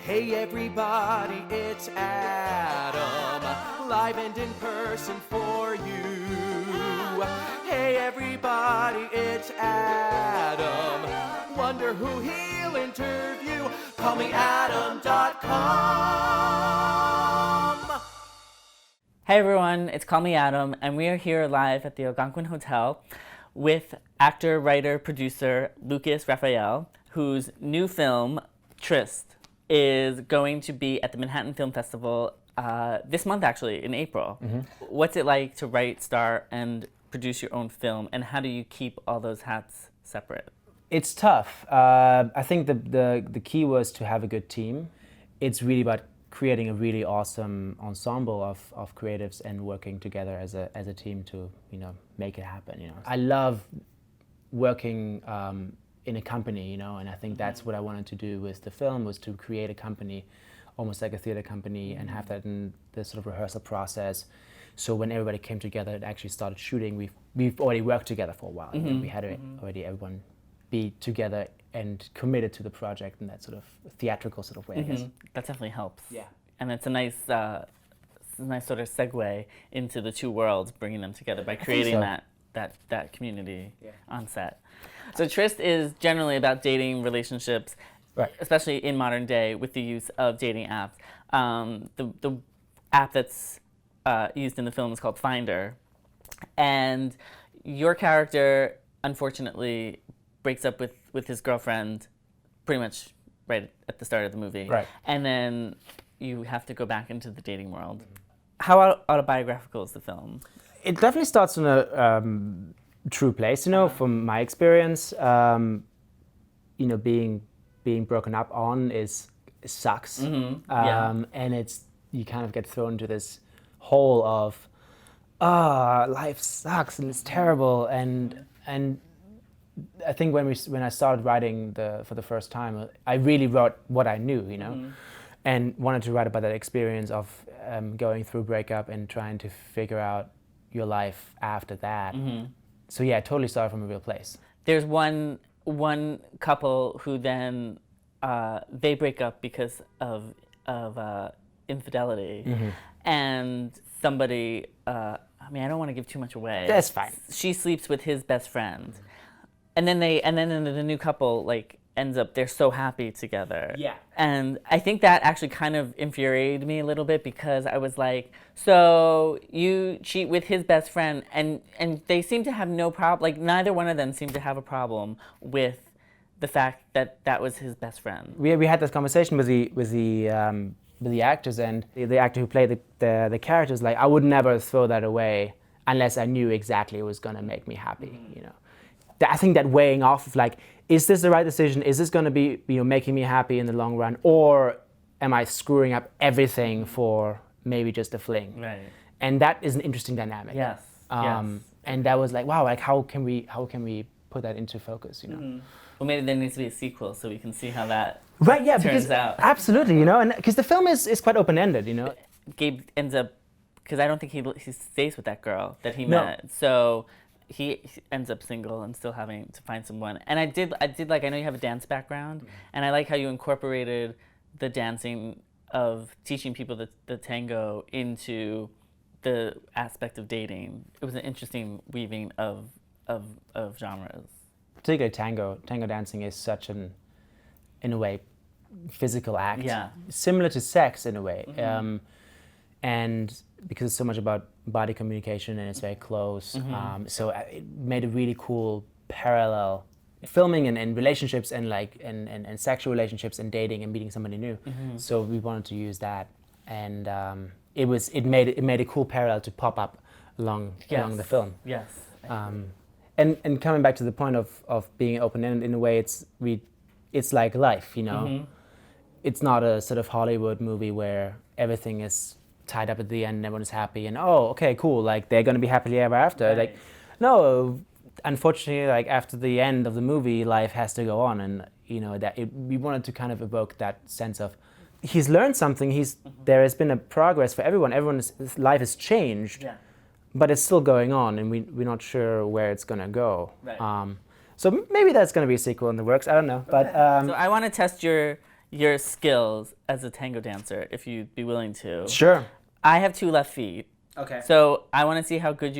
Hey everybody, it's Adam, live and in person for you. Hey everybody, it's Adam, wonder who he'll interview. CallMeAdam.com. Hey everyone, it's Call Me Adam, and we are here live at the Algonquin Hotel with actor, writer, producer Lukas Raphael, whose new film, TRYST, is going to be at the Manhattan Film Festival this month, actually, in April. Mm-hmm. What's it like to write, star, and produce your own film, and how do you keep all those hats separate? It's tough. I think the key was to have a good team. It's really about creating a really awesome ensemble of creatives and working together as a team to make it happen. I love working in a company, and I think that's what I wanted to do with the film, was to create a company, almost like a theater company, and have that in the sort of rehearsal process. So when everybody came together and actually started shooting, we've already worked together for a while. Mm-hmm. We had already everyone be together and committed to the project in that sort of theatrical sort of way, mm-hmm. I guess. That definitely helps. Yeah. And it's a nice sort of segue into the two worlds, bringing them together by creating that community on set. So TRYST is generally about dating relationships, right, especially in modern day with the use of dating apps. The app that's used in the film is called Finder. And your character, unfortunately, breaks up with his girlfriend pretty much right at the start of the movie. Right. And then you have to go back into the dating world. How autobiographical is the film? It definitely starts in a true place, from my experience. Being broken up on sucks. Mm-hmm. And you kind of get thrown into this hole of, life sucks and it's terrible. And I think when I started writing for the first time, I really wrote what I knew, mm-hmm. and wanted to write about that experience of going through breakup and trying to figure out your life after that. Mm-hmm. So yeah, I totally started from a real place. There's one couple who then they break up because of infidelity, mm-hmm. and somebody. I don't want to give too much away. That's fine. She sleeps with his best friend, and then the new couple ends up, they're so happy together. Yeah. And I think that actually kind of infuriated me a little bit, because I was like, so you cheat with his best friend, and they seem to have no problem, neither one of them seemed to have a problem with the fact that that was his best friend. We had this conversation with the actors, and the actor who played the characters, I would never throw that away unless I knew exactly it was gonna make me happy, mm-hmm. I think that weighing off of is this the right decision? Is this going to be making me happy in the long run, or am I screwing up everything for maybe just a fling? Right. And that is an interesting dynamic. Yes. And that was wow, how can we put that into focus? Mm-hmm. Well, maybe there needs to be a sequel so we can see how that turns out. Absolutely, and because the film is quite open-ended, Gabe ends up, because I don't think he stays with that girl that he met, so he ends up single and still having to find someone. And I did I know you have a dance background, mm-hmm. and I like how you incorporated the dancing of teaching people the tango into the aspect of dating. It was an interesting weaving of genres. Particularly tango dancing is such in a way, physical act. Yeah. Similar to sex in a way. Mm-hmm. And because it's so much about body communication and it's very close, mm-hmm. So it made a really cool parallel filming and relationships and and sexual relationships and dating and meeting somebody new. Mm-hmm. So we wanted to use that, and it made a cool parallel to pop up along the film. Yes. And coming back to the point of being open-ended, in a way, it's like life, Mm-hmm. It's not a sort of Hollywood movie where everything is tied up at the end and everyone is happy and okay, cool, they're going to be happily ever after. Right. No, unfortunately, after the end of the movie, life has to go on, and we wanted to kind of evoke that sense of he's learned something. Mm-hmm. There has been a progress for everyone. Everyone's life has changed. Yeah. But it's still going on, and we're not sure where it's going to go. Right. So maybe that's going to be a sequel in the works. I don't know. But so I want to test your your skills as a tango dancer, if you'd be willing to. Sure. I have 2 left feet, Okay. so I want to see how good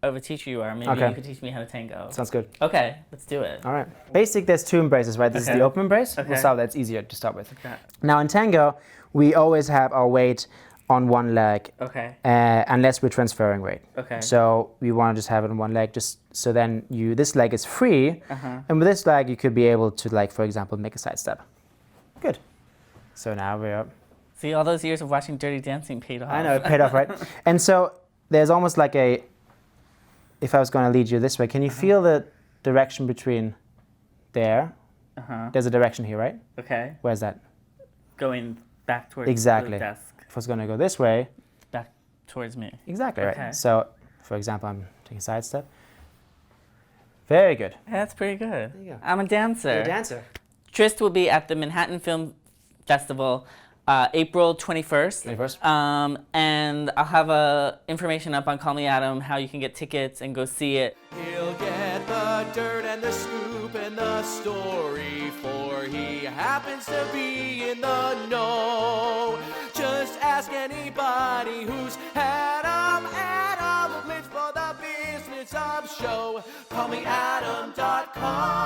of a teacher you are. Maybe Okay. you could teach me how to tango. Sounds good. Okay, let's do it. All right. Basic, there's 2 embraces, right? This is Okay. the open embrace. Okay. We'll start. That's easier to start with. Okay. Now in tango, we always have our weight on one leg, Okay. unless we're transferring weight. Okay. So we want to just have it on one leg, just so then this leg is free, and with this leg you could be able to, like, for example, make a side step. Good. So now we're up. See, all those years of watching Dirty Dancing paid off. I know, it paid off, right? And so there's almost like if I was going to lead you this way, can you feel the direction between there? There's a direction here, right? Okay. Where's that? Going back towards Exactly. the desk. If I was going to go this way, Back towards me. exactly, Okay. right? So, for example, I'm taking a side step. Very good. That's pretty good. There you go. I'm a dancer. dancer. TRYST will be at the Manhattan Film Festival April 21st. 21st. And I'll have information up on Call Me Adam, how you can get tickets and go see it. He'll get the dirt and the scoop and the story, for he happens to be in the know. Just ask anybody who's Adam. Adam lives for the business of show. CallMeAdam.com.